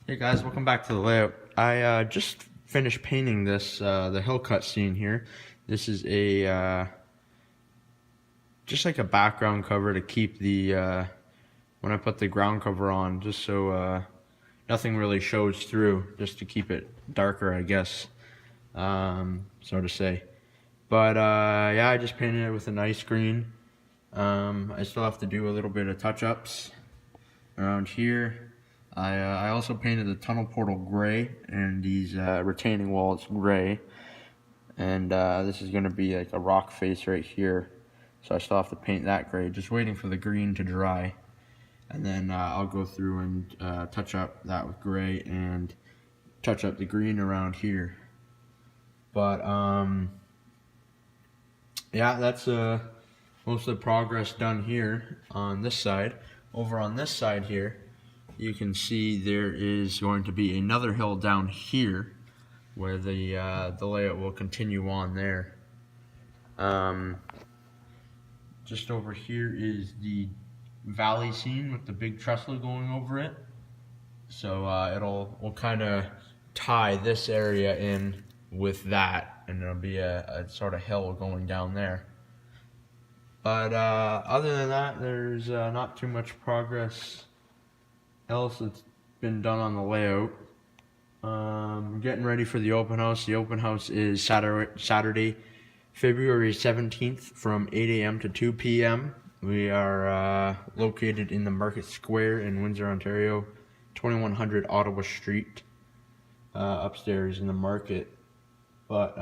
Hey guys, welcome back to the layout. I just finished painting this, the hill cut scene here. This is a, just like a background cover to keep the, when I put the ground cover on, just so nothing really shows through, just to keep it darker, I guess, so to say. But yeah, I just painted it with a nice green. I still have to do a little bit of touch-ups around here. I also painted the tunnel portal gray and these retaining walls gray, and this is going to be like a rock face right here, so I still have to paint that gray, just waiting for the green to dry, and then I'll go through and touch up that with gray and touch up the green around here. But yeah, that's most of the progress done here on this side. Over on this side here, you can see there is going to be another hill down here where the layout will continue on there. Just over here is the valley scene with the big trestle going over it. So we'll kind of tie this area in with that, and there'll be a sort of hill going down there. But other than that, there's not too much progress else that's been done on the layout. Getting ready for the open house. The open house is Saturday, February 17th from 8 a.m. to 2 p.m. We are located in the Market Square in Windsor, Ontario, 2100 Ottawa Street, upstairs in the market. But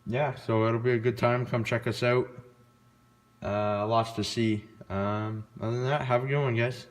yeah, so it'll be a good time. Come check us out. Lots to see. Other than that, have a good one, guys.